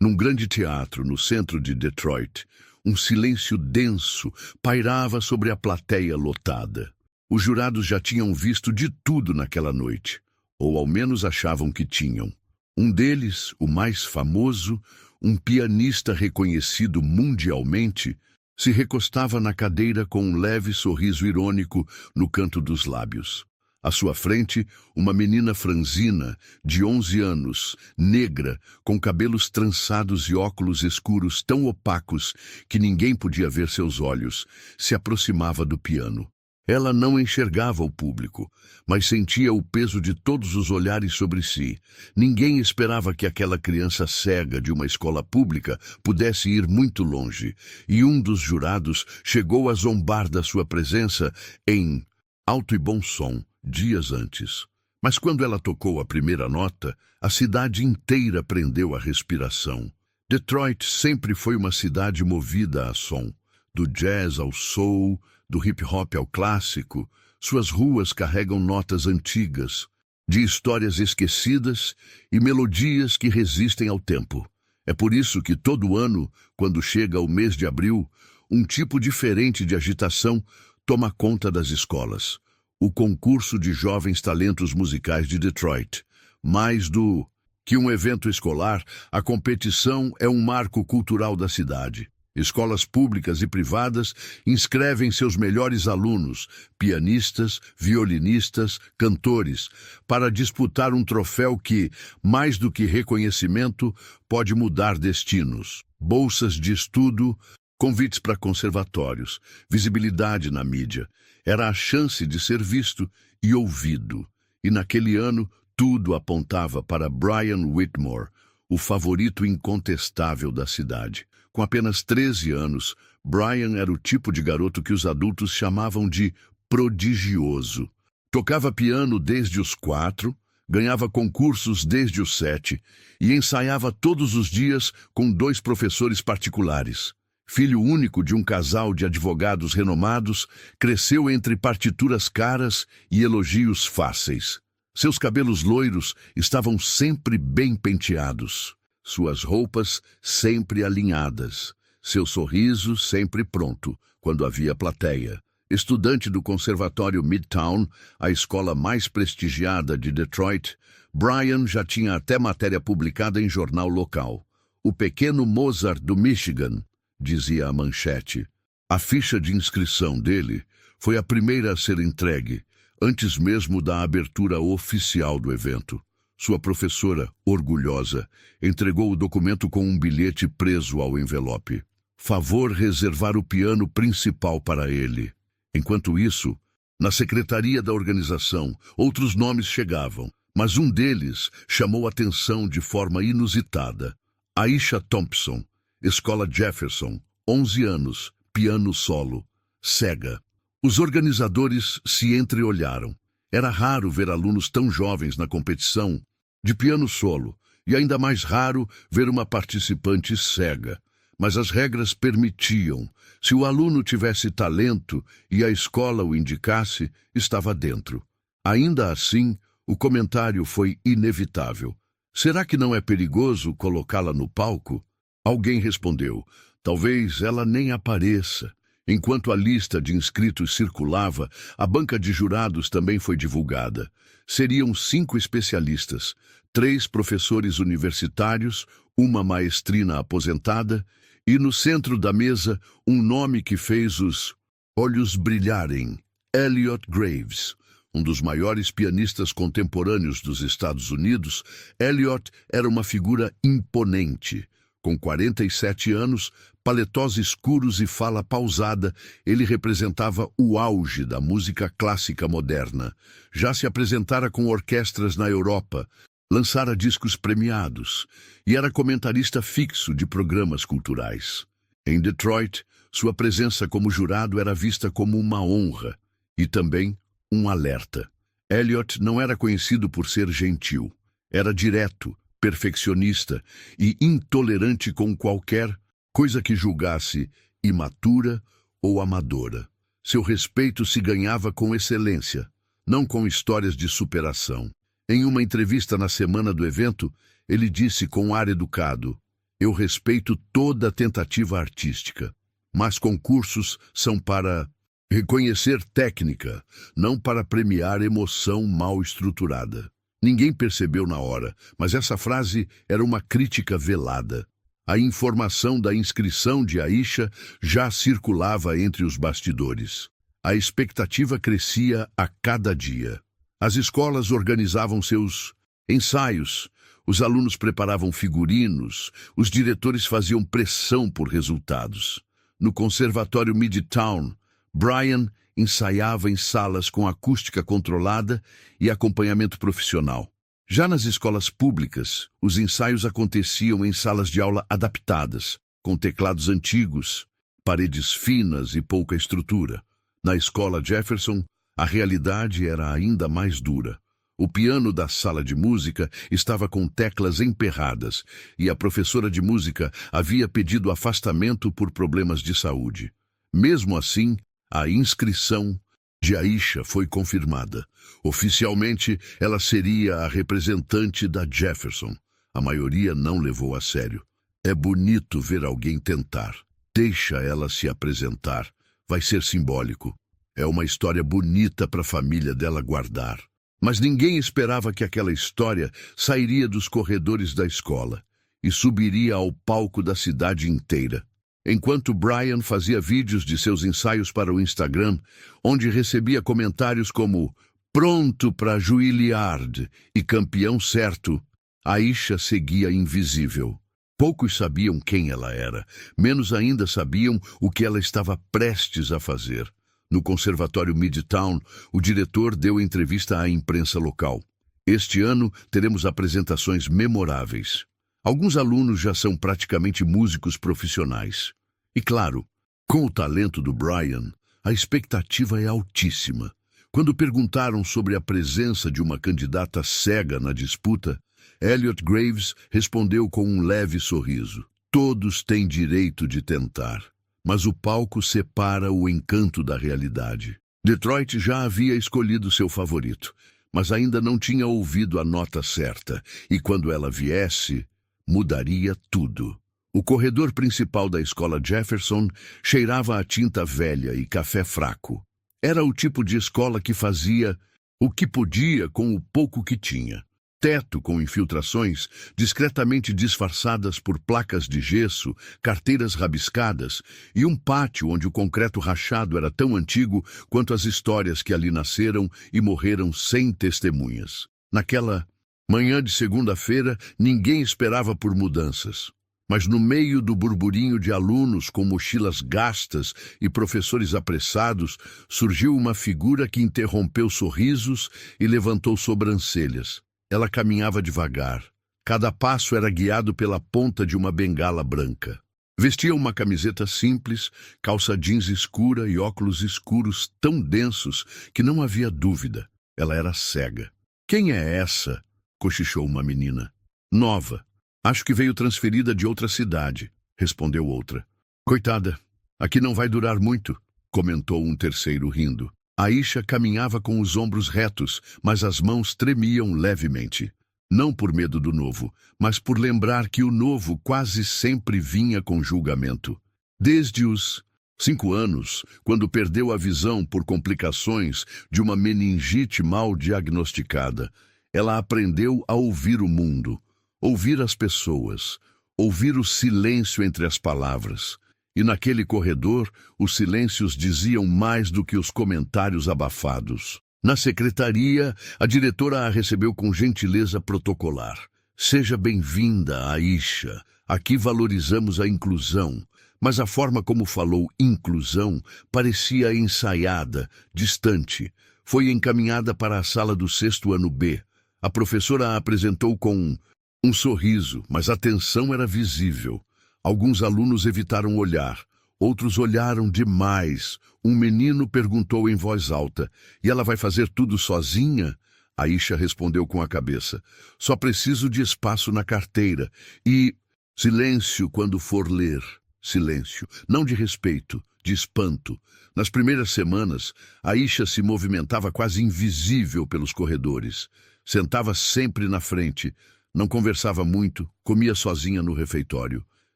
Num grande teatro no centro de Detroit, um silêncio denso pairava sobre a plateia lotada. Os jurados já tinham visto de tudo naquela noite, ou ao menos achavam que tinham. Um deles, o mais famoso, um pianista reconhecido mundialmente, se recostava na cadeira com um leve sorriso irônico no canto dos lábios. À sua frente, uma menina franzina, de 11 anos, negra, com cabelos trançados e óculos escuros tão opacos que ninguém podia ver seus olhos, se aproximava do piano. Ela não enxergava o público, mas sentia o peso de todos os olhares sobre si. Ninguém esperava que aquela criança cega de uma escola pública pudesse ir muito longe, e um dos jurados chegou a zombar da sua presença em alto e bom som, dias antes. Mas quando ela tocou a primeira nota, a cidade inteira prendeu a respiração. Detroit sempre foi uma cidade movida a som, do jazz ao soul, do hip-hop ao clássico. Suas ruas carregam notas antigas, de histórias esquecidas e melodias que resistem ao tempo. É por isso que todo ano, quando chega o mês de abril, um tipo diferente de agitação toma conta das escolas. O concurso de jovens talentos musicais de Detroit. Mais do que um evento escolar, a competição é um marco cultural da cidade. Escolas públicas e privadas inscrevem seus melhores alunos, pianistas, violinistas, cantores, para disputar um troféu que, mais do que reconhecimento, pode mudar destinos. Bolsas de estudo, convites para conservatórios, visibilidade na mídia. Era a chance de ser visto e ouvido. E naquele ano, tudo apontava para Brian Whitmore, o favorito incontestável da cidade. Com apenas 13 anos, Brian era o tipo de garoto que os adultos chamavam de prodigioso. Tocava piano desde os 4, ganhava concursos desde os 7 e ensaiava todos os dias com 2 professores particulares. Filho único de um casal de advogados renomados, cresceu entre partituras caras e elogios fáceis. Seus cabelos loiros estavam sempre bem penteados, suas roupas sempre alinhadas, seu sorriso sempre pronto quando havia plateia. Estudante do Conservatório Midtown, a escola mais prestigiada de Detroit, Brian já tinha até matéria publicada em jornal local. O pequeno Mozart do Michigan, dizia a manchete. A ficha de inscrição dele foi a primeira a ser entregue, antes mesmo da abertura oficial do evento. Sua professora, orgulhosa, entregou o documento com um bilhete preso ao envelope. Favor reservar o piano principal para ele. Enquanto isso, na secretaria da organização, outros nomes chegavam, mas um deles chamou atenção de forma inusitada. Aisha Thompson, Escola Jefferson, 11 anos, piano solo, cega. Os organizadores se entreolharam. Era raro ver alunos tão jovens na competição de piano solo, e ainda mais raro ver uma participante cega. Mas as regras permitiam. Se o aluno tivesse talento e a escola o indicasse, estava dentro. Ainda assim, o comentário foi inevitável. Será que não é perigoso colocá-la no palco? Alguém respondeu, talvez ela nem apareça. Enquanto a lista de inscritos circulava, a banca de jurados também foi divulgada. Seriam 5 especialistas, 3 professores universitários, uma maestrina aposentada, e no centro da mesa um nome que fez os olhos brilharem, Elliott Graves. Um dos maiores pianistas contemporâneos dos Estados Unidos, Elliott era uma figura imponente. Com 47 anos, paletós escuros e fala pausada, ele representava o auge da música clássica moderna. Já se apresentara com orquestras na Europa, lançara discos premiados e era comentarista fixo de programas culturais. Em Detroit, sua presença como jurado era vista como uma honra e também um alerta. Elliott não era conhecido por ser gentil. Era direto, perfeccionista e intolerante com qualquer coisa que julgasse imatura ou amadora. Seu respeito se ganhava com excelência, não com histórias de superação. Em uma entrevista na semana do evento, ele disse com ar educado, Eu respeito toda tentativa artística, mas concursos são para reconhecer técnica, não para premiar emoção mal estruturada. Ninguém percebeu na hora, mas essa frase era uma crítica velada. A informação da inscrição de Aisha já circulava entre os bastidores. A expectativa crescia a cada dia. As escolas organizavam seus ensaios, os alunos preparavam figurinos, os diretores faziam pressão por resultados. No Conservatório Midtown, Brian ensaiava em salas com acústica controlada e acompanhamento profissional. Já nas escolas públicas, os ensaios aconteciam em salas de aula adaptadas, com teclados antigos, paredes finas e pouca estrutura. Na escola Jefferson, a realidade era ainda mais dura. O piano da sala de música estava com teclas emperradas e a professora de música havia pedido afastamento por problemas de saúde. Mesmo assim, a inscrição de Aisha foi confirmada. Oficialmente, ela seria a representante da Jefferson. A maioria não levou a sério. É bonito ver alguém tentar. Deixa ela se apresentar. Vai ser simbólico. É uma história bonita para a família dela guardar. Mas ninguém esperava que aquela história sairia dos corredores da escola e subiria ao palco da cidade inteira. Enquanto Brian fazia vídeos de seus ensaios para o Instagram, onde recebia comentários como "pronto para Juilliard" e "campeão certo", Aisha seguia invisível. Poucos sabiam quem ela era, menos ainda sabiam o que ela estava prestes a fazer. No Conservatório Midtown, o diretor deu entrevista à imprensa local. Este ano teremos apresentações memoráveis. Alguns alunos já são praticamente músicos profissionais. E claro, com o talento do Brian, a expectativa é altíssima. Quando perguntaram sobre a presença de uma candidata cega na disputa, Elliot Graves respondeu com um leve sorriso. Todos têm direito de tentar, mas o palco separa o encanto da realidade. Detroit já havia escolhido seu favorito, mas ainda não tinha ouvido a nota certa, e quando ela viesse, mudaria tudo. O corredor principal da escola Jefferson cheirava a tinta velha e café fraco. Era o tipo de escola que fazia o que podia com o pouco que tinha. Teto com infiltrações discretamente disfarçadas por placas de gesso, carteiras rabiscadas e um pátio onde o concreto rachado era tão antigo quanto as histórias que ali nasceram e morreram sem testemunhas. Naquela manhã de segunda-feira, ninguém esperava por mudanças. Mas no meio do burburinho de alunos com mochilas gastas e professores apressados, surgiu uma figura que interrompeu sorrisos e levantou sobrancelhas. Ela caminhava devagar. Cada passo era guiado pela ponta de uma bengala branca. Vestia uma camiseta simples, calça jeans escura e óculos escuros tão densos que não havia dúvida. Ela era cega. "Quem é essa?" cochichou uma menina. "Nova. Acho que veio transferida de outra cidade", respondeu outra. "Coitada, aqui não vai durar muito", comentou um terceiro rindo. Aisha caminhava com os ombros retos, mas as mãos tremiam levemente. Não por medo do novo, mas por lembrar que o novo quase sempre vinha com julgamento. Desde os 5 anos, quando perdeu a visão por complicações de uma meningite mal diagnosticada, ela aprendeu a ouvir o mundo, ouvir as pessoas, ouvir o silêncio entre as palavras. E naquele corredor, os silêncios diziam mais do que os comentários abafados. Na secretaria, a diretora a recebeu com gentileza protocolar. "Seja bem-vinda, Aisha. Aqui valorizamos a inclusão." Mas a forma como falou inclusão parecia ensaiada, distante. Foi encaminhada para a sala do 6º ano B. A professora a apresentou com um sorriso, mas a tensão era visível. Alguns alunos evitaram olhar, outros olharam demais. Um menino perguntou em voz alta: "E ela vai fazer tudo sozinha?" Aisha respondeu com a cabeça: "Só preciso de espaço na carteira e silêncio quando for ler." Silêncio, não de respeito, de espanto. Nas primeiras semanas, Aisha se movimentava quase invisível pelos corredores. Sentava sempre na frente, Não conversava muito, comia sozinha no refeitório.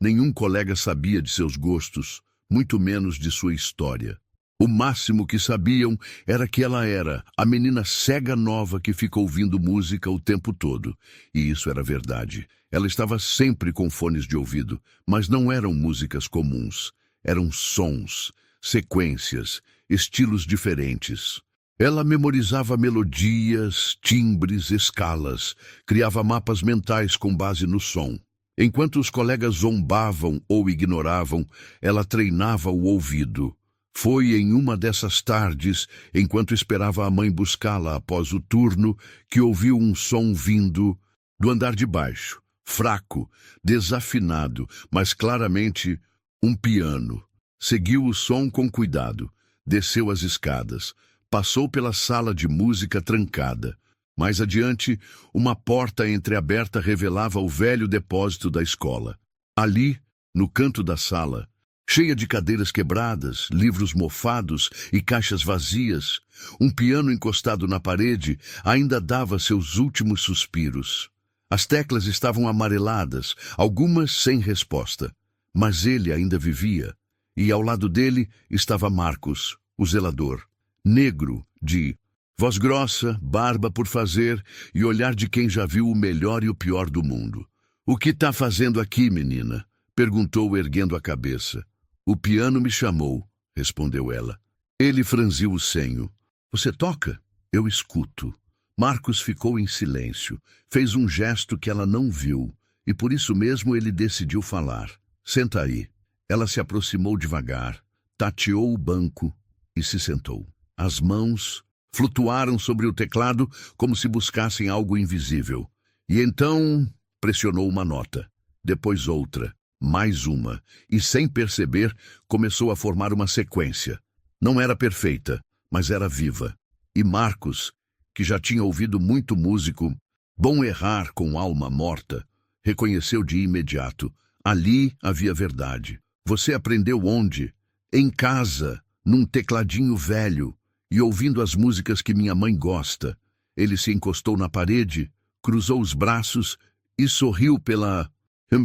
Nenhum colega sabia de seus gostos, muito menos de sua história. O máximo que sabiam era que ela era a menina cega nova que fica ouvindo música o tempo todo. E isso era verdade. Ela estava sempre com fones de ouvido, mas não eram músicas comuns. Eram sons, sequências, estilos diferentes. Ela memorizava melodias, timbres, escalas, criava mapas mentais com base no som. Enquanto os colegas zombavam ou ignoravam, ela treinava o ouvido. Foi em uma dessas tardes, enquanto esperava a mãe buscá-la após o turno, que ouviu um som vindo do andar de baixo, fraco, desafinado, mas claramente um piano. Seguiu o som com cuidado, desceu as escadas, passou pela sala de música trancada. Mais adiante, uma porta entreaberta revelava o velho depósito da escola. Ali, no canto da sala, cheia de cadeiras quebradas, livros mofados e caixas vazias, um piano encostado na parede ainda dava seus últimos suspiros. As teclas estavam amareladas, algumas sem resposta, mas ele ainda vivia, e ao lado dele estava Marcos, o zelador, negro, de voz grossa, barba por fazer e olhar de quem já viu o melhor e o pior do mundo. "O que está fazendo aqui, menina?" perguntou, erguendo a cabeça. "O piano me chamou", respondeu ela. Ele franziu o senho. "Você toca?" "Eu escuto." Marcos ficou em silêncio. Fez um gesto que ela não viu, e por isso mesmo ele decidiu falar. "Senta aí." Ela se aproximou devagar, tateou o banco e se sentou. As mãos flutuaram sobre o teclado como se buscassem algo invisível. E então pressionou uma nota, depois outra, mais uma, e sem perceber começou a formar uma sequência. Não era perfeita, mas era viva. E Marcos, que já tinha ouvido muito músico, bom errar com alma morta, reconheceu de imediato. Ali havia verdade. "Você aprendeu onde?" "Em casa, num tecladinho velho, e ouvindo as músicas que minha mãe gosta." Ele se encostou na parede, cruzou os braços e sorriu pela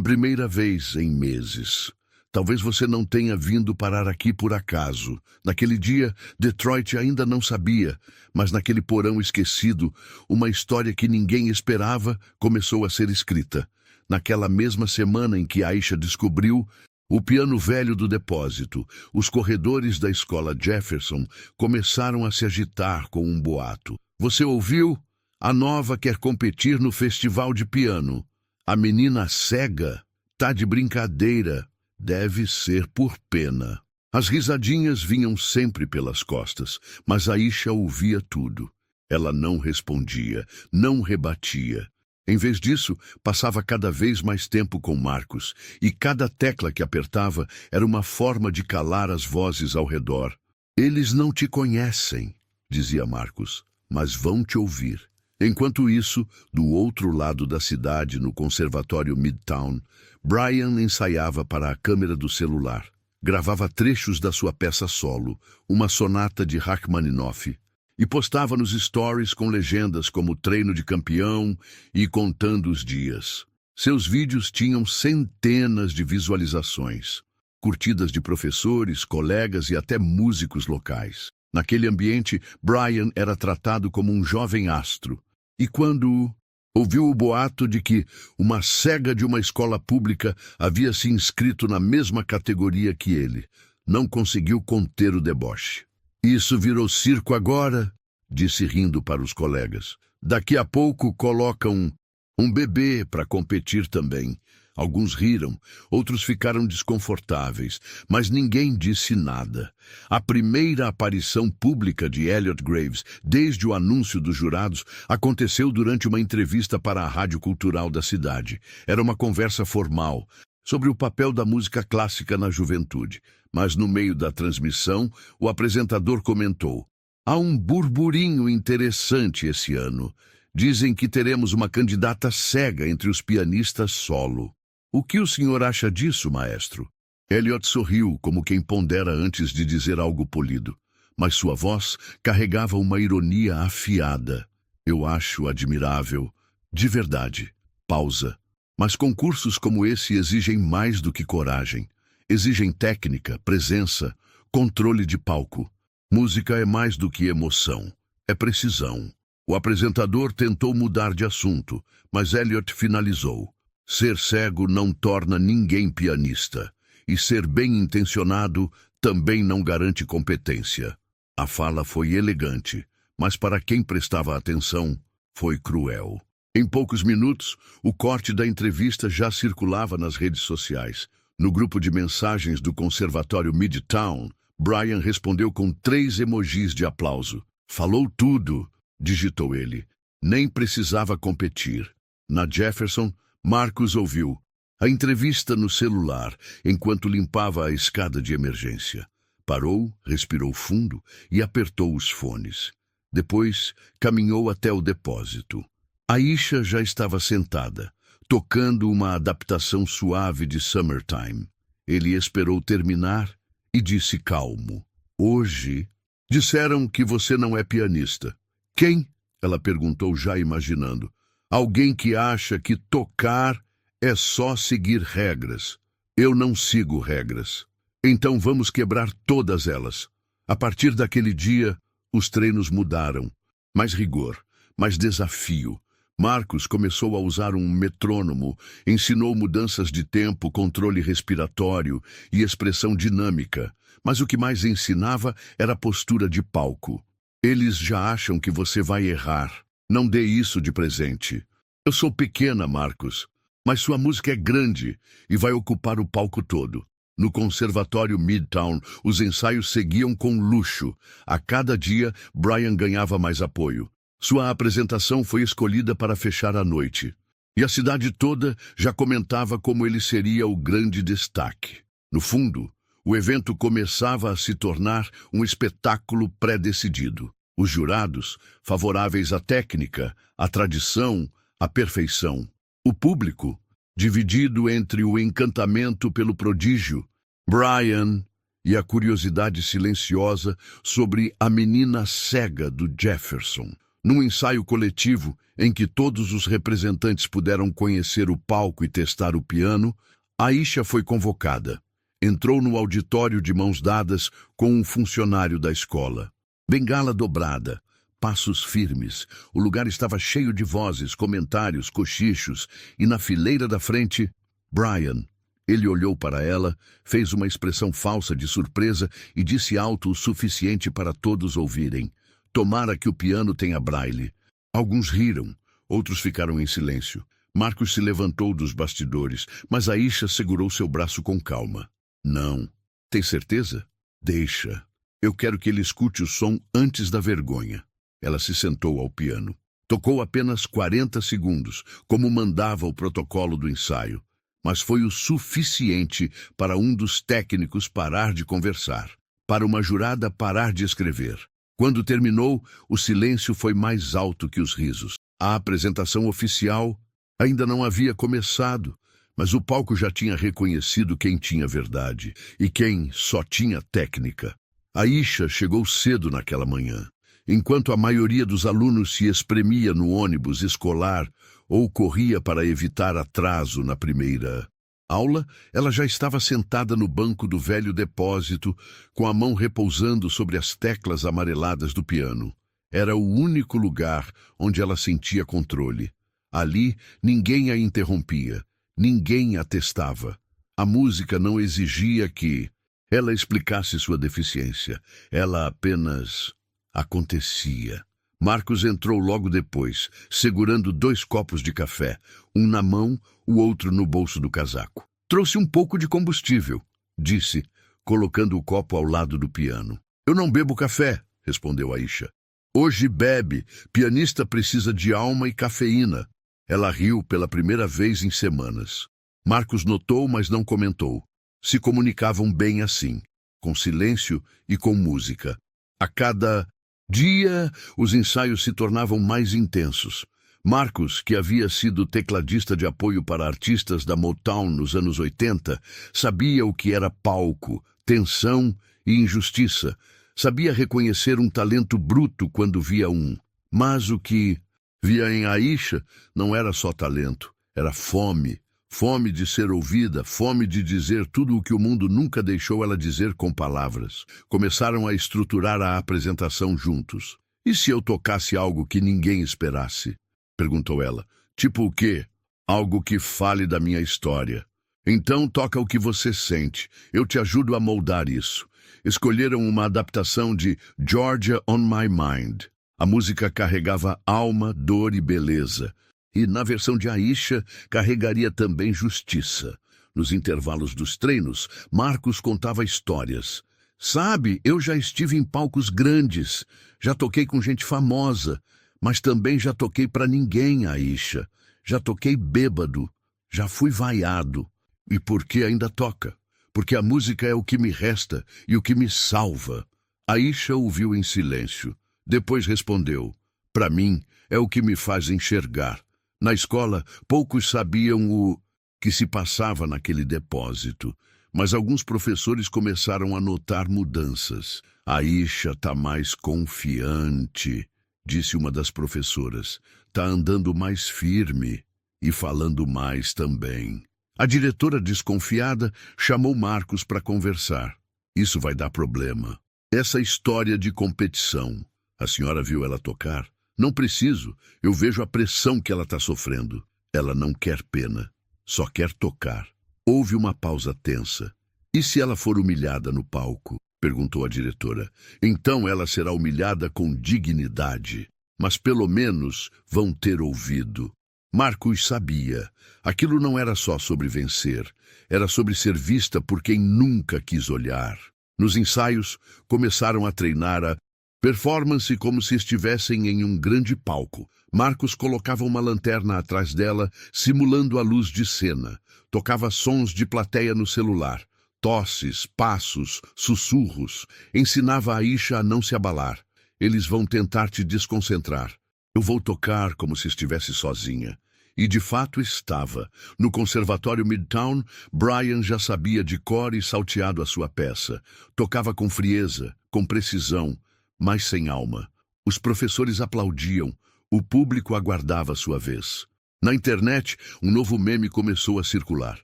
primeira vez em meses. "Talvez você não tenha vindo parar aqui por acaso. Naquele dia, Detroit ainda não sabia, mas naquele porão esquecido, uma história que ninguém esperava começou a ser escrita. Naquela mesma semana em que Aisha descobriu o piano velho do depósito, os corredores da escola Jefferson começaram a se agitar com um boato. "Você ouviu? A nova quer competir no festival de piano. A menina cega tá de brincadeira. Deve ser por pena." As risadinhas vinham sempre pelas costas, mas Aisha ouvia tudo. Ela não respondia, não rebatia. Em vez disso, passava cada vez mais tempo com Marcos, e cada tecla que apertava era uma forma de calar as vozes ao redor. "Eles não te conhecem", dizia Marcos, "mas vão te ouvir." Enquanto isso, do outro lado da cidade, no conservatório Midtown, Brian ensaiava para a câmera do celular. Gravava trechos da sua peça solo, uma sonata de Rachmaninoff, e postava nos stories com legendas como "treino de campeão" e "contando os dias". Seus vídeos tinham centenas de visualizações, curtidas de professores, colegas e até músicos locais. Naquele ambiente, Brian era tratado como um jovem astro. E quando ouviu o boato de que uma cega de uma escola pública havia se inscrito na mesma categoria que ele, não conseguiu conter o deboche. "Isso virou circo agora", disse rindo para os colegas. "Daqui a pouco colocam um bebê para competir também." Alguns riram, outros ficaram desconfortáveis, mas ninguém disse nada. A primeira aparição pública de Elliot Graves, desde o anúncio dos jurados, aconteceu durante uma entrevista para a Rádio Cultural da cidade. Era uma conversa formal sobre o papel da música clássica na juventude. Mas no meio da transmissão, o apresentador comentou: "Há um burburinho interessante esse ano. Dizem que teremos uma candidata cega entre os pianistas solo. O que o senhor acha disso, maestro?" Elliot sorriu, como quem pondera antes de dizer algo polido, mas sua voz carregava uma ironia afiada. "Eu acho admirável, de verdade." pausa. Mas concursos como esse exigem mais do que coragem. Exigem técnica, presença, controle de palco. Música é mais do que emoção. É precisão. O apresentador tentou mudar de assunto, mas Elliot finalizou. Ser cego não torna ninguém pianista. E ser bem-intencionado também não garante competência. A fala foi elegante, mas para quem prestava atenção, foi cruel. Em poucos minutos, o corte da entrevista já circulava nas redes sociais. No grupo de mensagens do Conservatório Midtown, Brian respondeu com 3 emojis de aplauso. Falou tudo, digitou ele. Nem precisava competir. Na Jefferson, Marcus ouviu a entrevista no celular enquanto limpava a escada de emergência. Parou, respirou fundo e apertou os fones. Depois, caminhou até o depósito. Aisha já estava sentada, tocando uma adaptação suave de Summertime. Ele esperou terminar e disse calmo. Hoje, disseram que você não é pianista. Quem? Ela perguntou já imaginando. Alguém que acha que tocar é só seguir regras. Eu não sigo regras. Então vamos quebrar todas elas. A partir daquele dia, os treinos mudaram. Mais rigor, mais desafio. Marcus começou a usar um metrônomo, ensinou mudanças de tempo, controle respiratório e expressão dinâmica. Mas o que mais ensinava era a postura de palco. Eles já acham que você vai errar. Não dê isso de presente. Eu sou pequena, Marcus, mas sua música é grande e vai ocupar o palco todo. No Conservatório Midtown, os ensaios seguiam com luxo. A cada dia, Brian ganhava mais apoio. Sua apresentação foi escolhida para fechar a noite. E a cidade toda já comentava como ele seria o grande destaque. No fundo, o evento começava a se tornar um espetáculo pré-decidido. Os jurados, favoráveis à técnica, à tradição, à perfeição. O público, dividido entre o encantamento pelo prodígio, Brian, e a curiosidade silenciosa sobre a menina cega do Jefferson. Num ensaio coletivo, em que todos os representantes puderam conhecer o palco e testar o piano, Aisha foi convocada. Entrou no auditório de mãos dadas com um funcionário da escola. Bengala dobrada, passos firmes. O lugar estava cheio de vozes, comentários, cochichos, e na fileira da frente, Brian. Ele olhou para ela, fez uma expressão falsa de surpresa e disse alto o suficiente para todos ouvirem. Tomara que o piano tenha braille. Alguns riram, outros ficaram em silêncio. Marcus se levantou dos bastidores, mas Aisha segurou seu braço com calma. Não. Tem certeza? Deixa. Eu quero que ele escute o som antes da vergonha. Ela se sentou ao piano. Tocou apenas 40 segundos, como mandava o protocolo do ensaio. Mas foi o suficiente para um dos técnicos parar de conversar, para uma jurada parar de escrever. Quando terminou, o silêncio foi mais alto que os risos. A apresentação oficial ainda não havia começado, mas o palco já tinha reconhecido quem tinha verdade e quem só tinha técnica. Aisha chegou cedo naquela manhã, enquanto a maioria dos alunos se espremia no ônibus escolar ou corria para evitar atraso na primeira aula. Ela já estava sentada no banco do velho depósito, com a mão repousando sobre as teclas amareladas do piano. Era o único lugar onde ela sentia controle. Ali, ninguém a interrompia, ninguém a testava. A música não exigia que ela explicasse sua deficiência. Ela apenas acontecia. Marcus entrou logo depois, segurando 2 copos de café, um na mão, o outro no bolso do casaco. Trouxe um pouco de combustível, disse, colocando o copo ao lado do piano. Eu não bebo café, respondeu Aisha. Hoje bebe, pianista precisa de alma e cafeína. Ela riu pela primeira vez em semanas. Marcus notou, mas não comentou. Se comunicavam bem assim, com silêncio e com música. A cada dia, os ensaios se tornavam mais intensos. Marcus, que havia sido tecladista de apoio para artistas da Motown nos anos 80, sabia o que era palco, tensão e injustiça. Sabia reconhecer um talento bruto quando via um. Mas o que via em Aisha não era só talento, Era fome. Fome de ser ouvida, fome de dizer tudo o que o mundo nunca deixou ela dizer com palavras. Começaram a estruturar a apresentação juntos. E se eu tocasse algo que ninguém esperasse? Perguntou ela. Tipo o quê? Algo que fale da minha história. Então toca o que você sente. Eu te ajudo a moldar isso. Escolheram uma adaptação de Georgia on My Mind. A música carregava alma, dor e beleza. E, na versão de Aisha, carregaria também justiça. Nos intervalos dos treinos, Marcos contava histórias. Sabe, eu já estive em palcos grandes, já toquei com gente famosa, mas também já toquei pra ninguém, Aisha. Já toquei bêbado, já fui vaiado. E por que ainda toca? Porque a música é o que me resta e o que me salva. Aisha ouviu em silêncio. Depois respondeu, para mim, é o que me faz enxergar. Na escola, poucos sabiam o que se passava naquele depósito, mas alguns professores começaram a notar mudanças. Aisha tá mais confiante, disse uma das professoras. Tá andando mais firme e falando mais também. A diretora, desconfiada, chamou Marcos para conversar. Isso vai dar problema. Essa história de competição. A senhora viu ela tocar? Não preciso. Eu vejo a pressão que ela está sofrendo. Ela não quer pena. Só quer tocar. Houve uma pausa tensa. E se ela for humilhada no palco? Perguntou a diretora. Então ela será humilhada com dignidade. Mas pelo menos vão ter ouvido. Marcos sabia. Aquilo não era só sobre vencer. Era sobre ser vista por quem nunca quis olhar. Nos ensaios, começaram a treinar a performance como se estivessem em um grande palco. Marcos colocava uma lanterna atrás dela, simulando a luz de cena. Tocava sons de plateia no celular. Tosses, passos, sussurros. Ensinava a Aisha a não se abalar. Eles vão tentar te desconcentrar. Eu vou tocar como se estivesse sozinha. E de fato estava. No Conservatório Midtown, Brian já sabia de cor e salteado a sua peça. Tocava com frieza, com precisão, mas sem alma. Os professores aplaudiam. O público aguardava sua vez. Na internet, um novo meme começou a circular.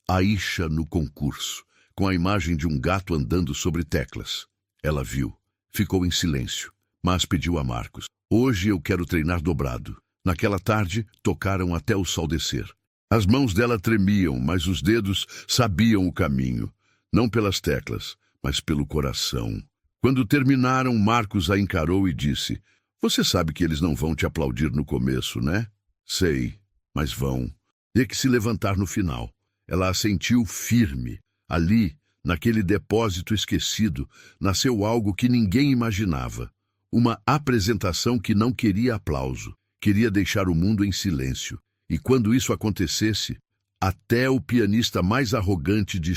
Aisha no concurso, com a imagem de um gato andando sobre teclas. Ela viu. Ficou em silêncio, mas pediu a Marcos. Hoje eu quero treinar dobrado. Naquela tarde, tocaram até o sol descer. As mãos dela tremiam, mas os dedos sabiam o caminho. Não pelas teclas, mas pelo coração. Quando terminaram, Marcos a encarou e disse, você sabe que eles não vão te aplaudir no começo, né? Sei, mas vão. Tem que se levantar no final. Ela assentiu firme. Ali, naquele depósito esquecido, nasceu algo que ninguém imaginava. Uma apresentação que não queria aplauso. Queria deixar o mundo em silêncio. E quando isso acontecesse, até o pianista mais arrogante de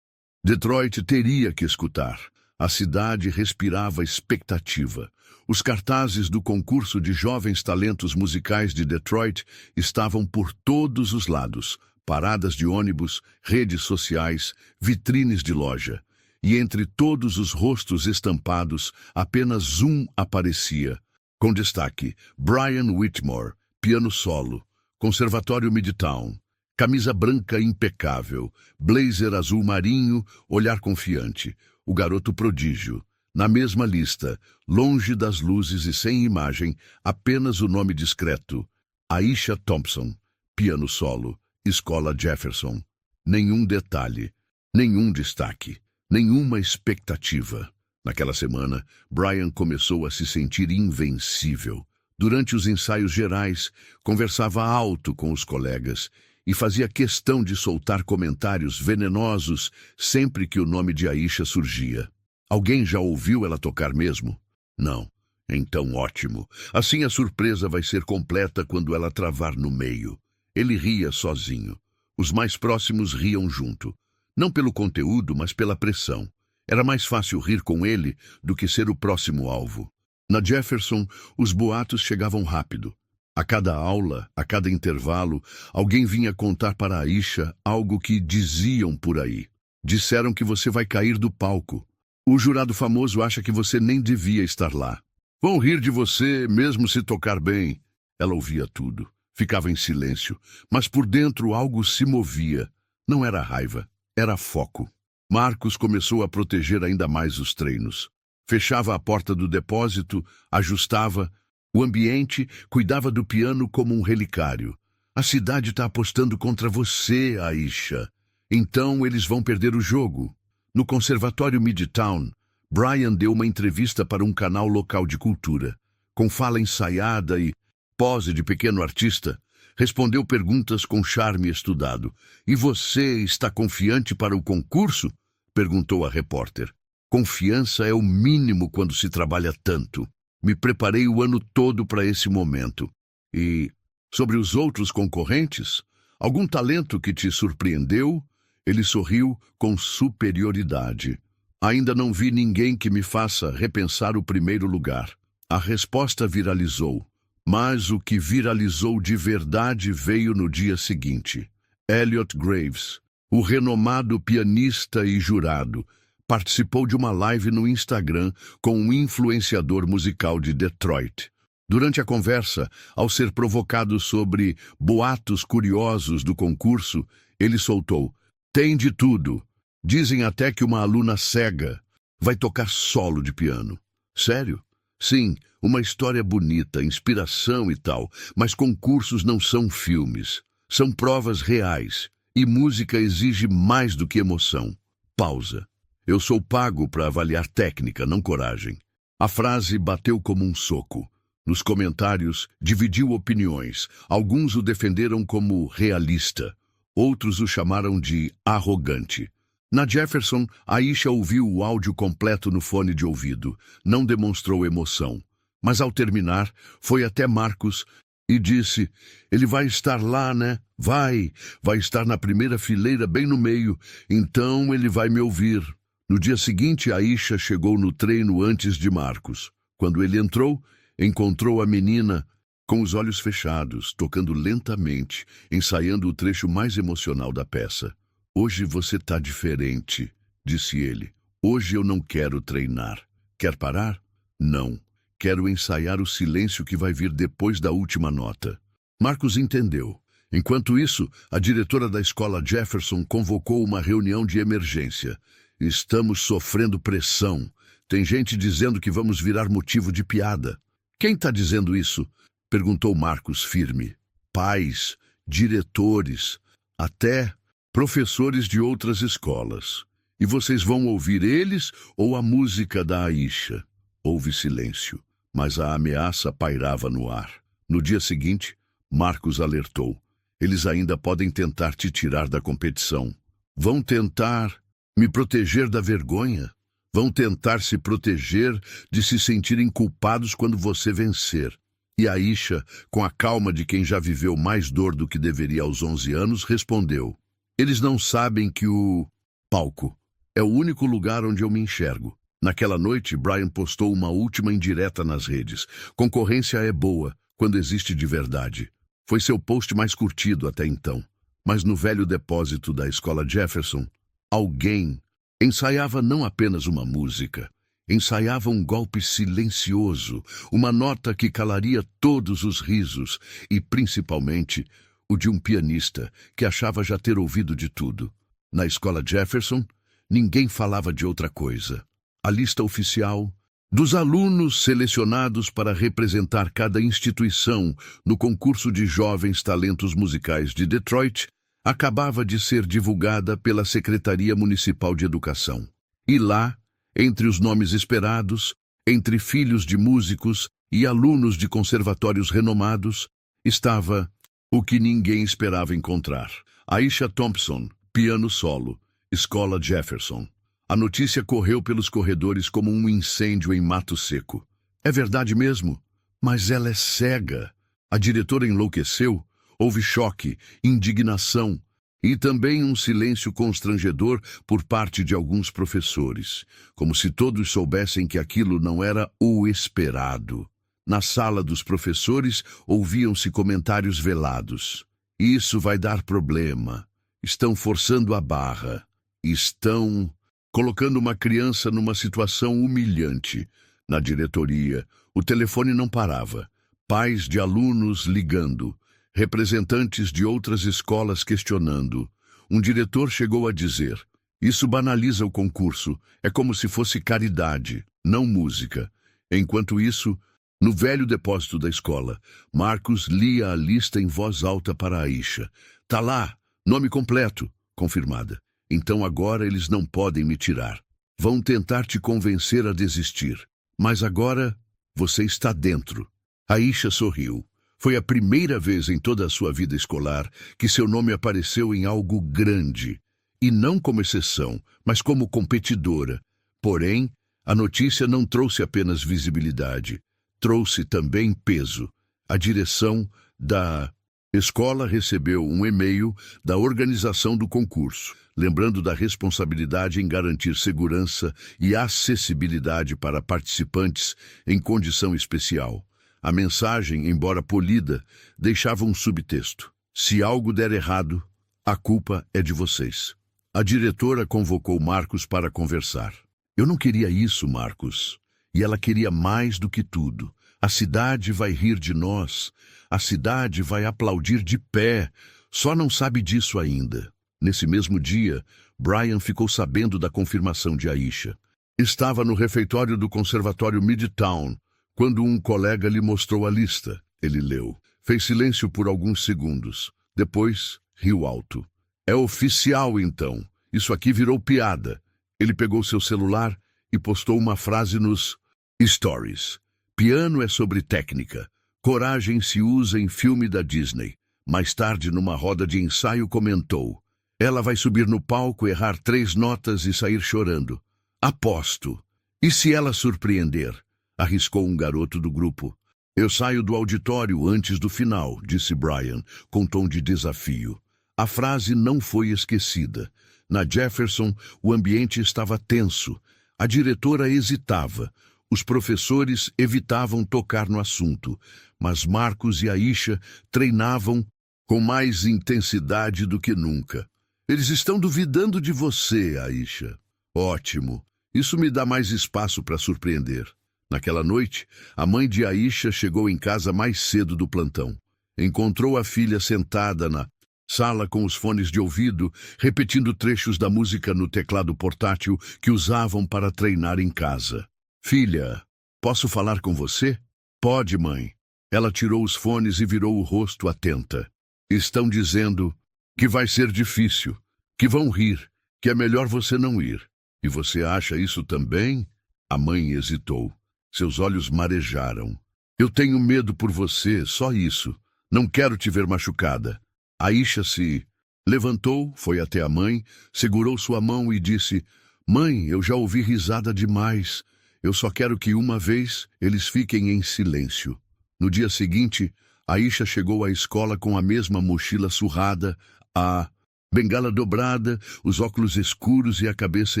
Detroit teria que escutar. A cidade respirava expectativa. Os cartazes do concurso de jovens talentos musicais de Detroit estavam por todos os lados. Paradas de ônibus, redes sociais, vitrines de loja. E entre todos os rostos estampados, apenas um aparecia. Com destaque, Brian Whitmore, piano solo, Conservatório Midtown, camisa branca impecável, blazer azul marinho, olhar confiante, o garoto prodígio. Na mesma lista, longe das luzes e sem imagem, apenas o nome discreto, Aisha Thompson, piano solo, Escola Jefferson. Nenhum detalhe, nenhum destaque, nenhuma expectativa. Naquela semana, Brian começou a se sentir invencível. Durante os ensaios gerais, conversava alto com os colegas e fazia questão de soltar comentários venenosos sempre que o nome de Aisha surgia. Alguém já ouviu ela tocar mesmo? Não. Então ótimo. Assim a surpresa vai ser completa quando ela travar no meio. Ele ria sozinho. Os mais próximos riam junto. Não pelo conteúdo, mas pela pressão. Era mais fácil rir com ele do que ser o próximo alvo. Na Jefferson, os boatos chegavam rápido. A cada aula, a cada intervalo, alguém vinha contar para Aisha algo que diziam por aí. Disseram que você vai cair do palco. O jurado famoso acha que você nem devia estar lá. Vão rir de você mesmo se tocar bem. Ela ouvia tudo. Ficava em silêncio, mas por dentro algo se movia. Não era raiva, era foco. Marcos começou a proteger ainda mais os treinos. Fechava a porta do depósito, ajustava o ambiente, cuidava do piano como um relicário. A cidade está apostando contra você, Aisha. Então eles vão perder o jogo. No Conservatório Midtown, Brian deu uma entrevista para um canal local de cultura. Com fala ensaiada e pose de pequeno artista, respondeu perguntas com charme estudado. "E você está confiante para o concurso?" perguntou a repórter. "Confiança é o mínimo quando se trabalha tanto. Me preparei o ano todo para esse momento." "E sobre os outros concorrentes? Algum talento que te surpreendeu?" Ele sorriu com superioridade. "Ainda não vi ninguém que me faça repensar o primeiro lugar." A resposta viralizou, mas o que viralizou de verdade veio no dia seguinte. Elliot Graves, o renomado pianista e jurado, participou de uma live no Instagram com um influenciador musical de Detroit. Durante a conversa, ao ser provocado sobre boatos curiosos do concurso, ele soltou: "Tem de tudo. Dizem até que uma aluna cega vai tocar solo de piano." "Sério?" "Sim, uma história bonita, inspiração e tal, mas concursos não são filmes. São provas reais, e música exige mais do que emoção." Pausa. "Eu sou pago para avaliar técnica, não coragem." A frase bateu como um soco. Nos comentários, dividiu opiniões. Alguns o defenderam como realista, outros o chamaram de arrogante. Na Jefferson, Aisha ouviu o áudio completo no fone de ouvido. Não demonstrou emoção. Mas ao terminar, foi até Marcos e disse: "Ele vai estar lá, né? Vai estar na primeira fileira, bem no meio. Então ele vai me ouvir." No dia seguinte, Aisha chegou no treino antes de Marcos. Quando ele entrou, encontrou a menina com os olhos fechados, tocando lentamente, ensaiando o trecho mais emocional da peça. "Hoje você tá diferente", disse ele. "Hoje eu não quero treinar." "Quer parar?" "Não. Quero ensaiar o silêncio que vai vir depois da última nota." Marcos entendeu. Enquanto isso, a diretora da escola Jefferson convocou uma reunião de emergência. "Estamos sofrendo pressão. Tem gente dizendo que vamos virar motivo de piada." "Quem está dizendo isso?" perguntou Marcos firme. "Pais, diretores, até professores de outras escolas. E vocês vão ouvir eles ou a música da Aisha?" Houve silêncio, mas a ameaça pairava no ar. No dia seguinte, Marcos alertou: "Eles ainda podem tentar te tirar da competição. Vão tentar me proteger da vergonha. Vão tentar se proteger de se sentirem culpados quando você vencer." E Aisha, com a calma de quem já viveu mais dor do que deveria aos 11 anos, respondeu: "Eles não sabem que o palco é o único lugar onde eu me enxergo." Naquela noite, Brian postou uma última indireta nas redes: "Concorrência é boa quando existe de verdade." Foi seu post mais curtido até então. Mas no velho depósito da escola Jefferson, alguém ensaiava não apenas uma música, ensaiava um golpe silencioso, uma nota que calaria todos os risos e, principalmente, o de um pianista que achava já ter ouvido de tudo. Na escola Jefferson, ninguém falava de outra coisa. A lista oficial dos alunos selecionados para representar cada instituição no concurso de jovens talentos musicais de Detroit acabava de ser divulgada pela Secretaria Municipal de Educação. E lá, entre os nomes esperados, entre filhos de músicos e alunos de conservatórios renomados, estava o que ninguém esperava encontrar: Aisha Thompson, piano solo, Escola Jefferson. A notícia correu pelos corredores como um incêndio em mato seco. "É verdade mesmo? Mas ela é cega." A diretora enlouqueceu. Houve choque, indignação e também um silêncio constrangedor por parte de alguns professores, como se todos soubessem que aquilo não era o esperado. Na sala dos professores ouviam-se comentários velados: "Isso vai dar problema. Estão forçando a barra. Estão colocando uma criança numa situação humilhante." Na diretoria, o telefone não parava. Pais de alunos ligando, representantes de outras escolas questionando. Um diretor chegou a dizer: "Isso banaliza o concurso, é como se fosse caridade, não música." Enquanto isso, no velho depósito da escola, Marcos lia a lista em voz alta para Aisha. "Tá lá, nome completo." Confirmada. "Então agora eles não podem me tirar. Vão tentar te convencer a desistir. Mas agora você está dentro." Aisha sorriu. Foi a primeira vez em toda a sua vida escolar que seu nome apareceu em algo grande. E não como exceção, mas como competidora. Porém, a notícia não trouxe apenas visibilidade. Trouxe também peso. A direção da escola recebeu um e-mail da organização do concurso, lembrando da responsabilidade em garantir segurança e acessibilidade para participantes em condição especial. A mensagem, embora polida, deixava um subtexto: "Se algo der errado, a culpa é de vocês." A diretora convocou Marcos para conversar. "Eu não queria isso, Marcos. E ela queria mais do que tudo. A cidade vai rir de nós. A cidade vai aplaudir de pé. Só não sabe disso ainda." Nesse mesmo dia, Brian ficou sabendo da confirmação de Aisha. Estava no refeitório do Conservatório Midtown, quando um colega lhe mostrou a lista. Ele leu. Fez silêncio por alguns segundos. Depois, riu alto. "É oficial, então. Isso aqui virou piada." Ele pegou seu celular e postou uma frase nos Stories. "Piano é sobre técnica. Coragem se usa em filme da Disney." Mais tarde, numa roda de ensaio, comentou: "Ela vai subir no palco, errar 3 notas e sair chorando. Aposto. E se ela surpreender?" Arriscou um garoto do grupo. "Eu saio do auditório antes do final", disse Brian, com tom de desafio. A frase não foi esquecida. Na Jefferson, o ambiente estava tenso. A diretora hesitava. Os professores evitavam tocar no assunto. Mas Marcos e Aisha treinavam com mais intensidade do que nunca. "Eles estão duvidando de você, Aisha." "Ótimo. Isso me dá mais espaço para surpreender." Naquela noite, a mãe de Aisha chegou em casa mais cedo do plantão. Encontrou a filha sentada na sala com os fones de ouvido, repetindo trechos da música no teclado portátil que usavam para treinar em casa. "Filha, posso falar com você?" "Pode, mãe." Ela tirou os fones e virou o rosto atenta. "Estão dizendo que vai ser difícil, que vão rir, que é melhor você não ir. E você acha isso também?" A mãe hesitou. Seus olhos marejaram. "Eu tenho medo por você, só isso. Não quero te ver machucada." Aisha se levantou, foi até a mãe, segurou sua mão e disse: "Mãe, eu já ouvi risada demais. Eu só quero que uma vez eles fiquem em silêncio." No dia seguinte, Aisha chegou à escola com a mesma mochila surrada, a bengala dobrada, os óculos escuros e a cabeça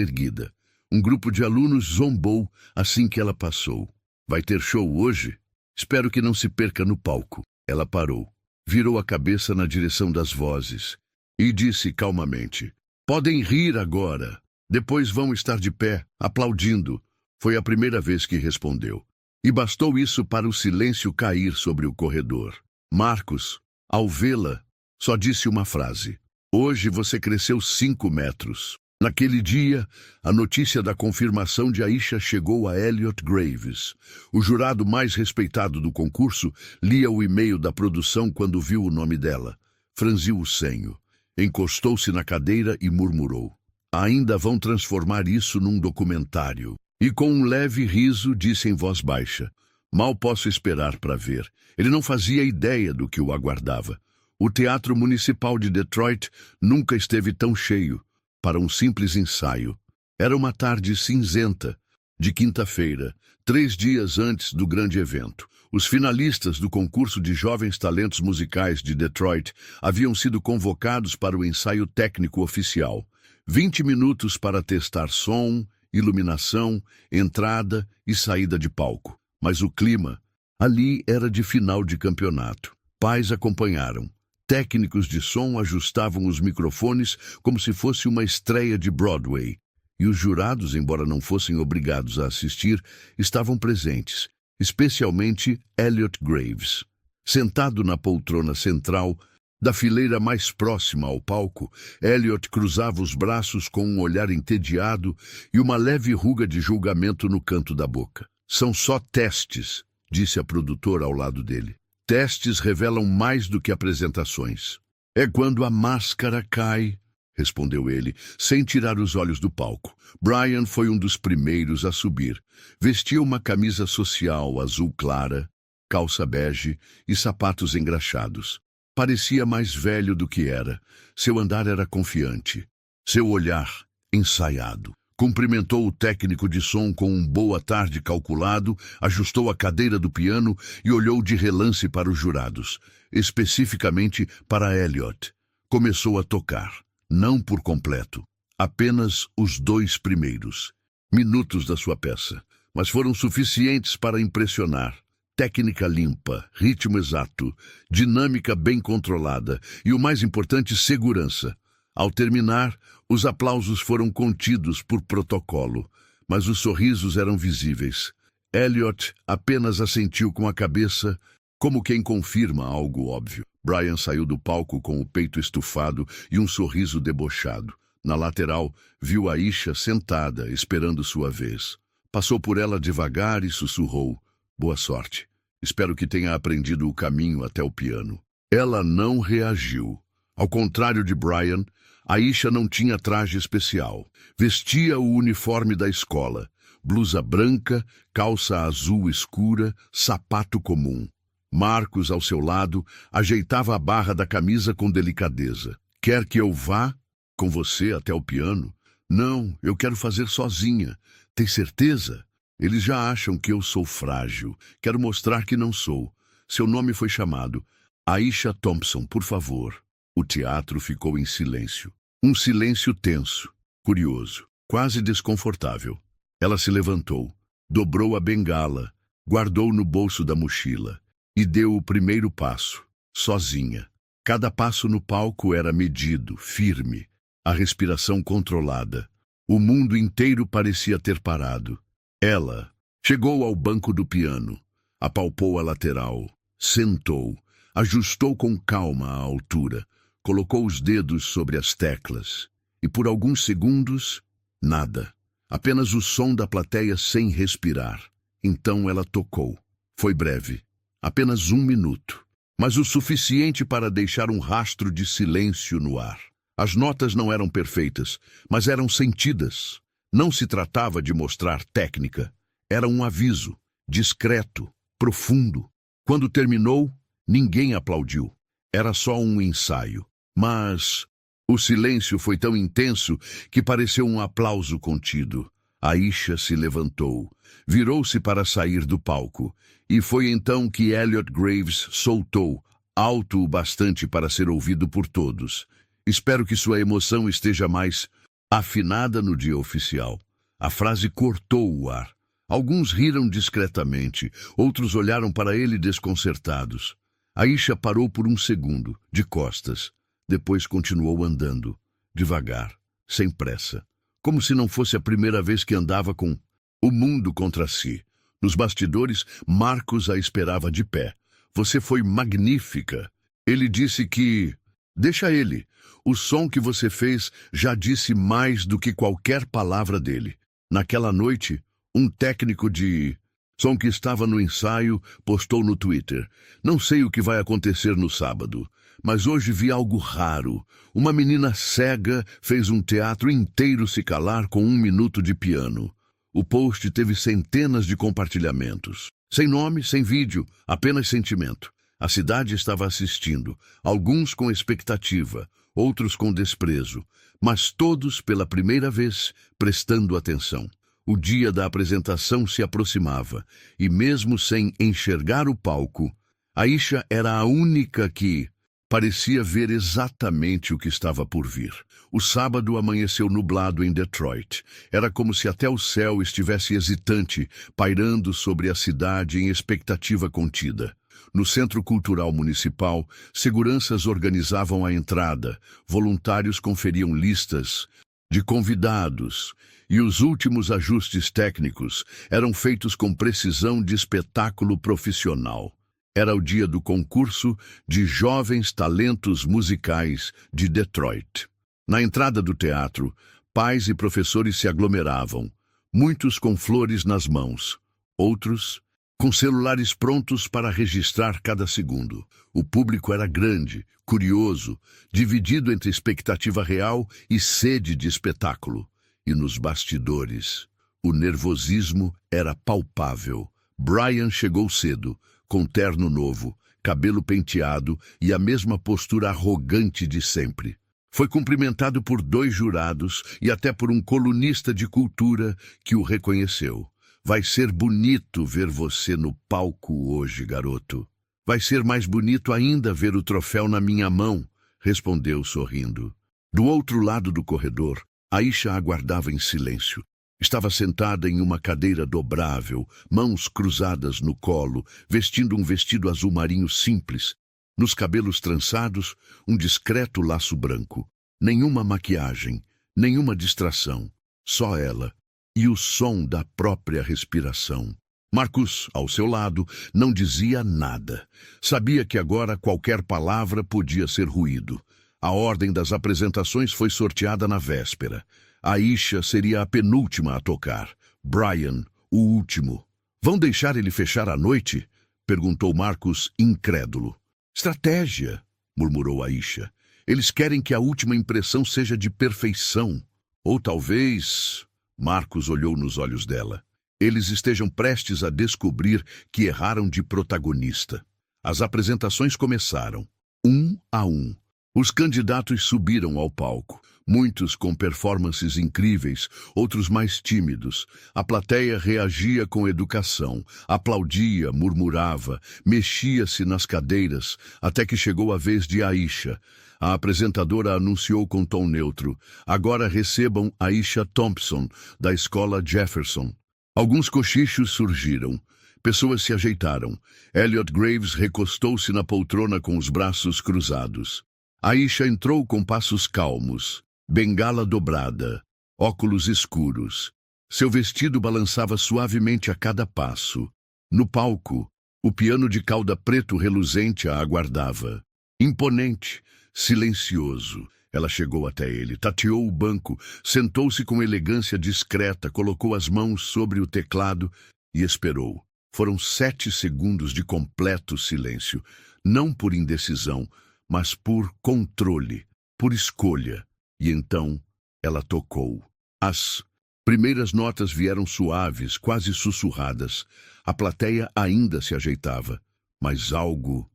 erguida. Um grupo de alunos zombou assim que ela passou. "Vai ter show hoje? Espero que não se perca no palco." Ela parou, virou a cabeça na direção das vozes e disse calmamente: "Podem rir agora. Depois vão estar de pé, aplaudindo." Foi a primeira vez que respondeu. E bastou isso para o silêncio cair sobre o corredor. Marcos, ao vê-la, só disse uma frase: "Hoje você cresceu 5 metros." Naquele dia, a notícia da confirmação de Aisha chegou a Elliot Graves. O jurado mais respeitado do concurso lia o e-mail da produção quando viu o nome dela. Franziu o senho, encostou-se na cadeira e murmurou: "Ainda vão transformar isso num documentário." E com um leve riso disse em voz baixa: "Mal posso esperar para ver." Ele não fazia ideia do que o aguardava. O Teatro Municipal de Detroit nunca esteve tão cheio. Para um simples ensaio. Era uma tarde cinzenta, de quinta-feira, 3 dias antes do grande evento. Os finalistas do concurso de jovens talentos musicais de Detroit haviam sido convocados para o ensaio técnico oficial. 20 minutos para testar som, iluminação, entrada e saída de palco. Mas o clima ali era de final de campeonato. Pais acompanharam. Técnicos de som ajustavam os microfones como se fosse uma estreia de Broadway. E os jurados, embora não fossem obrigados a assistir, estavam presentes, especialmente Elliot Graves. Sentado na poltrona central, da fileira mais próxima ao palco, Elliot cruzava os braços com um olhar entediado e uma leve ruga de julgamento no canto da boca. São só testes, disse a produtora ao lado dele. Testes revelam mais do que apresentações. É quando a máscara cai, respondeu ele, sem tirar os olhos do palco. Brian foi um dos primeiros a subir. Vestia uma camisa social azul clara, calça bege e sapatos engraxados. Parecia mais velho do que era. Seu andar era confiante. Seu olhar, ensaiado. Cumprimentou o técnico de som com um boa tarde calculado, ajustou a cadeira do piano e olhou de relance para os jurados, especificamente para Elliot. Começou a tocar, não por completo, apenas os 2 primeiros minutos da sua peça, mas foram suficientes para impressionar. Técnica limpa, ritmo exato, dinâmica bem controlada e, o mais importante, segurança. Ao terminar, os aplausos foram contidos por protocolo, mas os sorrisos eram visíveis. Elliot apenas assentiu com a cabeça, como quem confirma algo óbvio. Brian saiu do palco com o peito estufado e um sorriso debochado. Na lateral, viu Aisha sentada, esperando sua vez. Passou por ela devagar e sussurrou: "Boa sorte. Espero que tenha aprendido o caminho até o piano." Ela não reagiu. Ao contrário de Brian, Aisha não tinha traje especial. Vestia o uniforme da escola. Blusa branca, calça azul escura, sapato comum. Marcos, ao seu lado, ajeitava a barra da camisa com delicadeza. "Quer que eu vá com você até o piano?" "Não, eu quero fazer sozinha." "Tem certeza?" "Eles já acham que eu sou frágil. Quero mostrar que não sou." Seu nome foi chamado. "Aisha Thompson, por favor." O teatro ficou em silêncio. Um silêncio tenso, curioso, quase desconfortável. Ela se levantou, dobrou a bengala, guardou no bolso da mochila e deu o primeiro passo, sozinha. Cada passo no palco era medido, firme, a respiração controlada. O mundo inteiro parecia ter parado. Ela chegou ao banco do piano, apalpou a lateral, sentou, ajustou com calma a altura, colocou os dedos sobre as teclas e por alguns segundos, nada. Apenas o som da plateia sem respirar. Então ela tocou. Foi breve, apenas 1 minuto, mas o suficiente para deixar um rastro de silêncio no ar. As notas não eram perfeitas, mas eram sentidas. Não se tratava de mostrar técnica. Era um aviso, discreto, profundo. Quando terminou, ninguém aplaudiu. Era só um ensaio. Mas o silêncio foi tão intenso que pareceu um aplauso contido. Aisha se levantou, virou-se para sair do palco, e foi então que Elliot Graves soltou, alto o bastante para ser ouvido por todos: "Espero que sua emoção esteja mais afinada no dia oficial." A frase cortou o ar. Alguns riram discretamente, outros olharam para ele desconcertados. Aisha parou por um segundo, de costas. Depois continuou andando, devagar, sem pressa, como se não fosse a primeira vez que andava com o mundo contra si. Nos bastidores, Marcos a esperava de pé. "Você foi magnífica." Ele disse que... "Deixa ele. O som que você fez já disse mais do que qualquer palavra dele." Naquela noite, um técnico de som que estava no ensaio postou no Twitter: "Não sei o que vai acontecer no sábado, mas hoje vi algo raro. Uma menina cega fez um teatro inteiro se calar com 1 minuto de piano." O post teve centenas de compartilhamentos. Sem nome, sem vídeo, apenas sentimento. A cidade estava assistindo, alguns com expectativa, outros com desprezo, mas todos, pela primeira vez, prestando atenção. O dia da apresentação se aproximava, e mesmo sem enxergar o palco, Aisha era a única que parecia ver exatamente o que estava por vir. O sábado amanheceu nublado em Detroit. Era como se até o céu estivesse hesitante, pairando sobre a cidade em expectativa contida. No Centro Cultural Municipal, seguranças organizavam a entrada, voluntários conferiam listas de convidados, e os últimos ajustes técnicos eram feitos com precisão de espetáculo profissional. Era o dia do concurso de jovens talentos musicais de Detroit. Na entrada do teatro, pais e professores se aglomeravam, muitos com flores nas mãos, outros com celulares prontos para registrar cada segundo. O público era grande, curioso, dividido entre expectativa real e sede de espetáculo. E nos bastidores, o nervosismo era palpável. Brian chegou cedo, com terno novo, cabelo penteado e a mesma postura arrogante de sempre. Foi cumprimentado por 2 jurados e até por um colunista de cultura que o reconheceu. Vai ser bonito ver você no palco hoje, garoto. Vai ser mais bonito ainda ver o troféu na minha mão, respondeu sorrindo. Do outro lado do corredor, Aisha aguardava em silêncio. Estava sentada em uma cadeira dobrável, mãos cruzadas no colo, vestindo um vestido azul marinho simples. Nos cabelos trançados, um discreto laço branco. Nenhuma maquiagem, nenhuma distração. Só ela. E o som da própria respiração. Marcus, ao seu lado, não dizia nada. Sabia que agora qualquer palavra podia ser ruído. A ordem das apresentações foi sorteada na véspera. Aisha seria a penúltima a tocar. Brian, o último. Vão deixar ele fechar a noite? Perguntou Marcus, incrédulo. Estratégia, murmurou Aisha. Eles querem que a última impressão seja de perfeição. Ou talvez... Marcus olhou nos olhos dela. Eles estejam prestes a descobrir que erraram de protagonista. As apresentações começaram, um a um. Os candidatos subiram ao palco, muitos com performances incríveis, outros mais tímidos. A plateia reagia com educação, aplaudia, murmurava, mexia-se nas cadeiras, até que chegou a vez de Aisha. A apresentadora anunciou com tom neutro: agora recebam Aisha Thompson, da escola Jefferson. Alguns cochichos surgiram. Pessoas se ajeitaram. Elliot Graves recostou-se na poltrona com os braços cruzados. Aisha entrou com passos calmos, bengala dobrada, óculos escuros. Seu vestido balançava suavemente a cada passo. No palco, o piano de cauda preto reluzente a aguardava. Imponente, silencioso. Ela chegou até ele, tateou o banco, sentou-se com elegância discreta, colocou as mãos sobre o teclado e esperou. Foram 7 segundos de completo silêncio, não por indecisão, mas por controle, por escolha. E então ela tocou. As primeiras notas vieram suaves, quase sussurradas. A plateia ainda se ajeitava, mas algo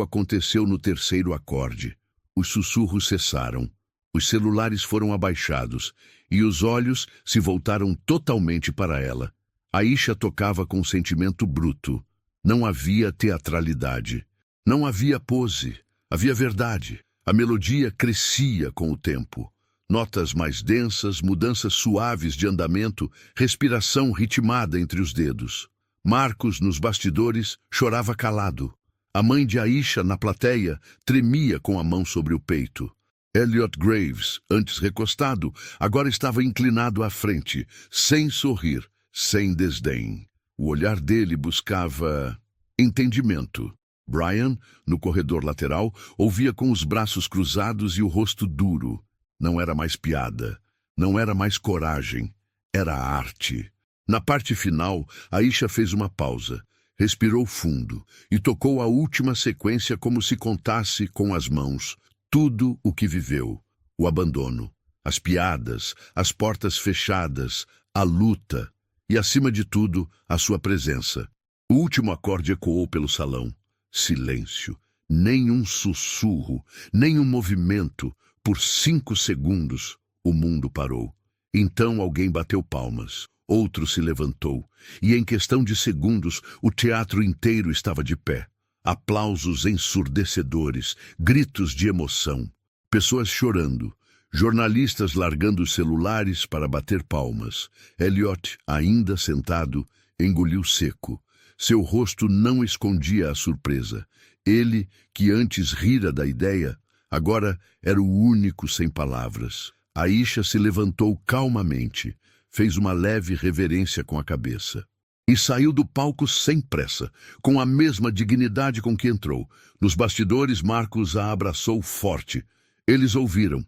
aconteceu no terceiro acorde. Os sussurros cessaram, os celulares foram abaixados e os olhos se voltaram totalmente para ela. Aisha tocava com sentimento bruto. Não havia teatralidade. Não havia pose. Havia verdade. A melodia crescia com o tempo. Notas mais densas, mudanças suaves de andamento, respiração ritmada entre os dedos. Marcus, nos bastidores, chorava calado. A mãe de Aisha, na plateia, tremia com a mão sobre o peito. Elliot Graves, antes recostado, agora estava inclinado à frente, sem sorrir, sem desdém. O olhar dele buscava entendimento. Brian, no corredor lateral, ouvia com os braços cruzados e o rosto duro. Não era mais piada, não era mais coragem, era arte. Na parte final, Aisha fez uma pausa. Respirou fundo e tocou a última sequência como se contasse com as mãos tudo o que viveu, o abandono, as piadas, as portas fechadas, a luta e, acima de tudo, a sua presença. O último acorde ecoou pelo salão. Silêncio, nem um sussurro, nem um movimento. Por 5 segundos, o mundo parou. Então alguém bateu palmas. Outro se levantou, e em questão de segundos o teatro inteiro estava de pé. Aplausos ensurdecedores, gritos de emoção, pessoas chorando, jornalistas largando os celulares para bater palmas. Elliot, ainda sentado, engoliu seco. Seu rosto não escondia a surpresa. Ele, que antes rira da ideia, agora era o único sem palavras. Aisha se levantou calmamente. Fez uma leve reverência com a cabeça. e saiu do palco sem pressa, com a mesma dignidade com que entrou. Nos bastidores, Marcus a abraçou forte. Eles ouviram,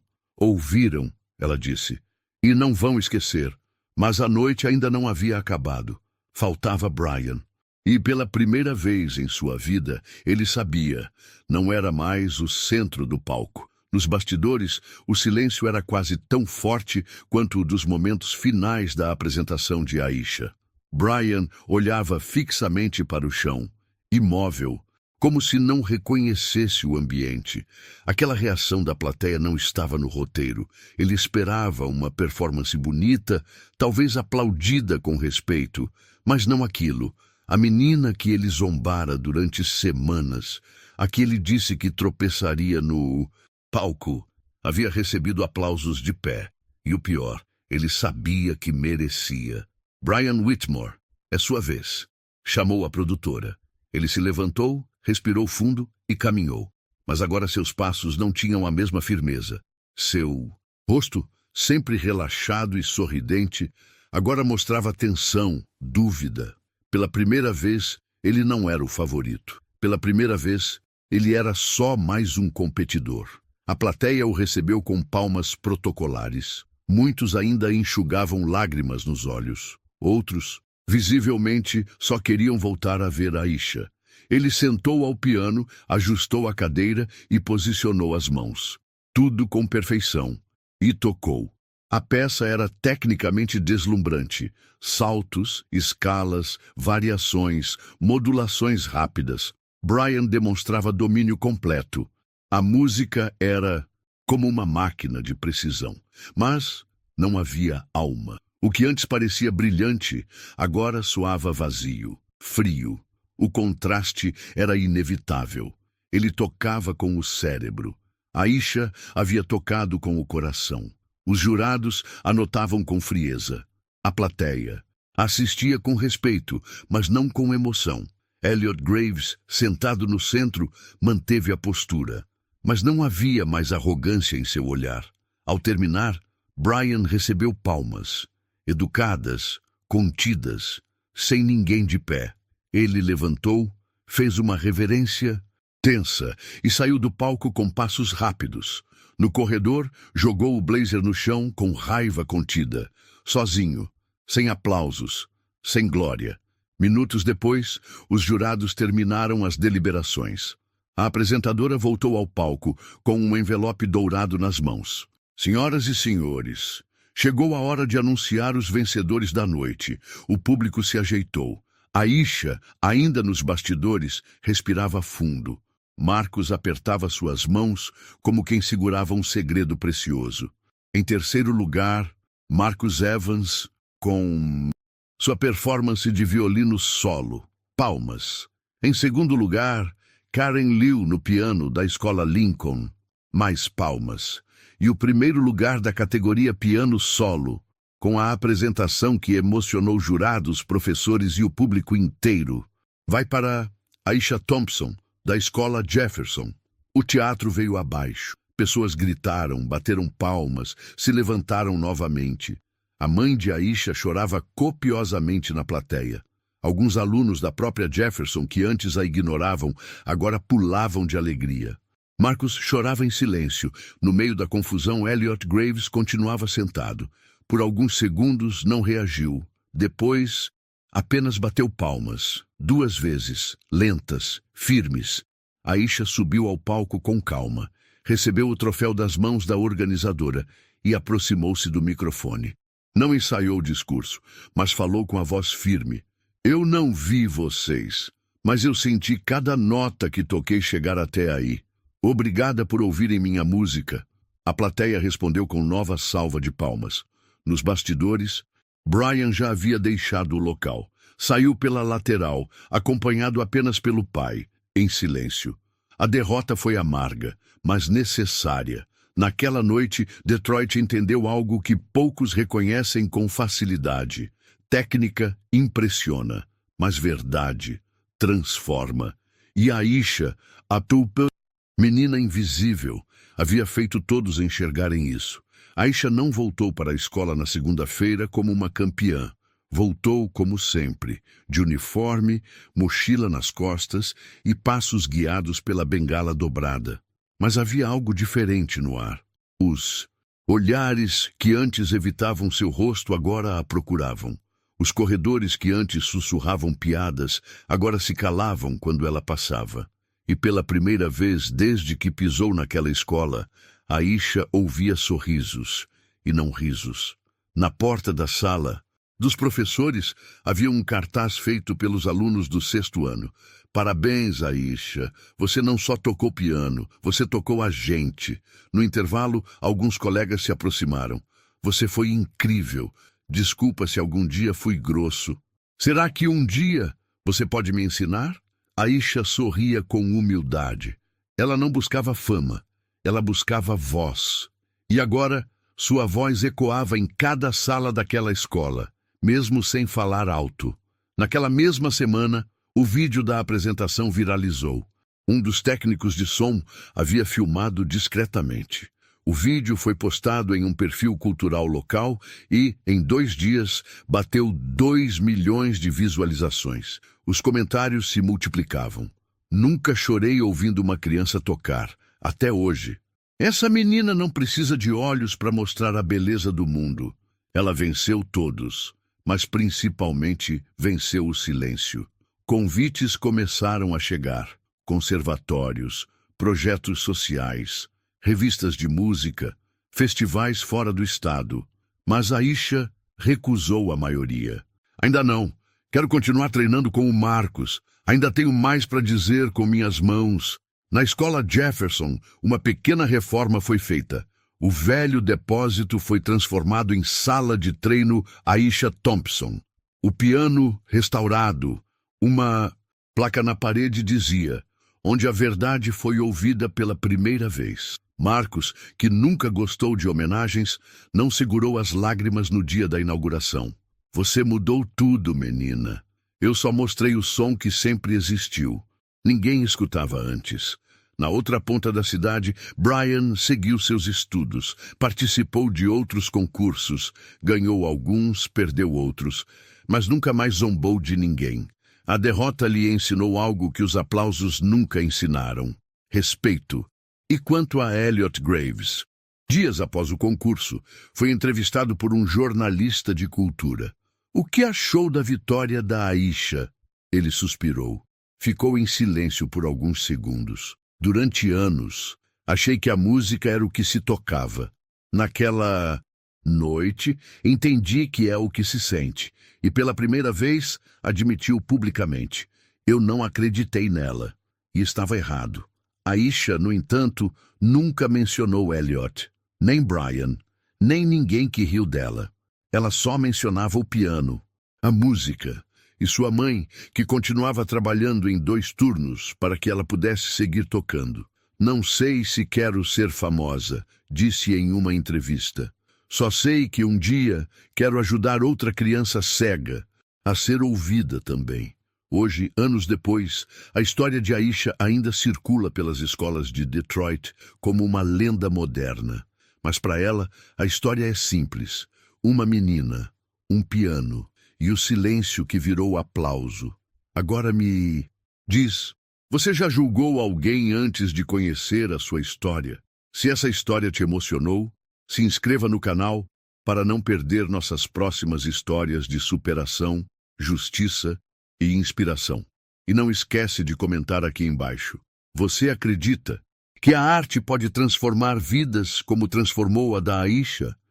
ela disse, e não vão esquecer. Mas a noite ainda não havia acabado. Faltava Brian. E pela primeira vez em sua vida, ele sabia, não era mais o centro do palco. Nos bastidores, o silêncio era quase tão forte quanto o dos momentos finais da apresentação de Aisha. Brian olhava fixamente para o chão, imóvel, como se não reconhecesse o ambiente. Aquela reação da plateia não estava no roteiro. Ele esperava uma performance bonita, talvez aplaudida com respeito, mas não aquilo. A menina que ele zombara durante semanas, a que ele disse que tropeçaria no palco, havia recebido aplausos de pé. E o pior, ele sabia que merecia. Brian Whitmore, é sua vez. Chamou a produtora. Ele se levantou, respirou fundo e caminhou. Mas agora seus passos não tinham a mesma firmeza. Seu rosto, sempre relaxado e sorridente, agora mostrava tensão, dúvida. Pela primeira vez, ele não era o favorito. Pela primeira vez, ele era só mais um competidor. A plateia o recebeu com palmas protocolares. Muitos ainda enxugavam lágrimas nos olhos. Outros, visivelmente, só queriam voltar a ver Aisha. Ele sentou ao piano, ajustou a cadeira e posicionou as mãos. Tudo com perfeição. E tocou. A peça era tecnicamente deslumbrante. Saltos, escalas, variações, modulações rápidas. Brian demonstrava domínio completo. A música era como uma máquina de precisão. Mas não havia alma. O que antes parecia brilhante, agora soava vazio, frio. O contraste era inevitável. Ele tocava com o cérebro. Aisha havia tocado com o coração. Os jurados anotavam com frieza. A plateia assistia com respeito, mas não com emoção. Elliot Graves, sentado no centro, manteve a postura. Mas não havia mais arrogância em seu olhar. Ao terminar, Brian recebeu palmas. Educadas, contidas, sem ninguém de pé. Ele levantou, fez uma reverência tensa e saiu do palco com passos rápidos. No corredor, jogou o blazer no chão com raiva contida. Sozinho, sem aplausos, sem glória. Minutos depois, os jurados terminaram as deliberações. A apresentadora voltou ao palco com um envelope dourado nas mãos. Senhoras e senhores, chegou a hora de anunciar os vencedores da noite. O público se ajeitou. Aisha, ainda nos bastidores, respirava fundo. Marcus apertava suas mãos como quem segurava um segredo precioso. Em terceiro lugar, Marcus Evans, com sua performance de violino solo. Palmas. Em segundo lugar, Karen Liu no piano da Escola Lincoln. Mais palmas. E o primeiro lugar da categoria piano solo, com a apresentação que emocionou jurados, professores e o público inteiro, vai para Aisha Thompson, da Escola Jefferson. O teatro veio abaixo. Pessoas gritaram, bateram palmas, se levantaram novamente. A mãe de Aisha chorava copiosamente na plateia. Alguns alunos da própria Jefferson, que antes a ignoravam, agora pulavam de alegria. Marcus chorava em silêncio. No meio da confusão, Elliot Graves continuava sentado. Por alguns segundos não reagiu. Depois, apenas bateu palmas. 2 vezes, lentas, firmes. Aisha subiu ao palco com calma. Recebeu o troféu das mãos da organizadora e aproximou-se do microfone. Não ensaiou o discurso, mas falou com a voz firme. Eu não vi vocês, mas eu senti cada nota que toquei chegar até aí. Obrigada por ouvirem minha música. A plateia respondeu com nova salva de palmas. Nos bastidores, Brian já havia deixado o local. Saiu pela lateral, acompanhado apenas pelo pai, em silêncio. A derrota foi amarga, mas necessária. Naquela noite, Detroit entendeu algo que poucos reconhecem com facilidade. Técnica impressiona, mas verdade transforma. E Aisha, a menina invisível, havia feito todos enxergarem isso. Aisha não voltou para a escola na segunda-feira como uma campeã. Voltou como sempre, de uniforme, mochila nas costas e passos guiados pela bengala dobrada. Mas havia algo diferente no ar. Os olhares que antes evitavam seu rosto agora a procuravam. Os corredores que antes sussurravam piadas agora se calavam quando ela passava. E pela primeira vez desde que pisou naquela escola, Aisha ouvia sorrisos e não risos. Na porta da sala dos professores havia um cartaz feito pelos alunos do 6º ano. Parabéns, Aisha. Você não só tocou piano, você tocou a gente. No intervalo, alguns colegas se aproximaram. Você foi incrível. Desculpa se algum dia fui grosso. Será que um dia você pode me ensinar? Aisha sorria com humildade. Ela não buscava fama, ela buscava voz. E agora, sua voz ecoava em cada sala daquela escola, mesmo sem falar alto. Naquela mesma semana, o vídeo da apresentação viralizou. Um dos técnicos de som havia filmado discretamente. O vídeo foi postado em um perfil cultural local e, em 2 dias, bateu 2 milhões de visualizações. Os comentários se multiplicavam. Nunca chorei ouvindo uma criança tocar, até hoje. Essa menina não precisa de olhos para mostrar a beleza do mundo. Ela venceu todos, mas principalmente venceu o silêncio. Convites começaram a chegar. Conservatórios, projetos sociais, revistas de música, festivais fora do estado. Mas Aisha recusou a maioria. Ainda não. Quero continuar treinando com o Marcos. Ainda tenho mais para dizer com minhas mãos. Na escola Jefferson, uma pequena reforma foi feita. O velho depósito foi transformado em sala de treino Aisha Thompson. O piano restaurado. Uma placa na parede dizia: onde a verdade foi ouvida pela primeira vez. Marcos, que nunca gostou de homenagens, não segurou as lágrimas no dia da inauguração. Você mudou tudo, menina. Eu só mostrei o som que sempre existiu. Ninguém escutava antes. Na outra ponta da cidade, Brian seguiu seus estudos, participou de outros concursos, ganhou alguns, perdeu outros, mas nunca mais zombou de ninguém. A derrota lhe ensinou algo que os aplausos nunca ensinaram: respeito. E quanto a Elliot Graves? Dias após o concurso, foi entrevistado por um jornalista de cultura. O que achou da vitória da Aisha? Ele suspirou. Ficou em silêncio por alguns segundos. Durante anos, achei que a música era o que se tocava. Naquela noite, entendi que é o que se sente. E pela primeira vez, admitiu publicamente: eu não acreditei nela. E estava errado. Aisha, no entanto, nunca mencionou Elliot, nem Brian, nem ninguém que riu dela. Ela só mencionava o piano, a música, e sua mãe, que continuava trabalhando em 2 turnos para que ela pudesse seguir tocando. Não sei se quero ser famosa, disse em uma entrevista. Só sei que um dia quero ajudar outra criança cega a ser ouvida também. Hoje, anos depois, a história de Aisha ainda circula pelas escolas de Detroit como uma lenda moderna. Mas para ela, a história é simples. Uma menina, um piano e o silêncio que virou aplauso. Agora me diz, você já julgou alguém antes de conhecer a sua história? Se essa história te emocionou, se inscreva no canal para não perder nossas próximas histórias de superação, justiça e inspiração. E não esquece de comentar aqui embaixo. Você acredita que a arte pode transformar vidas como transformou a da Aisha?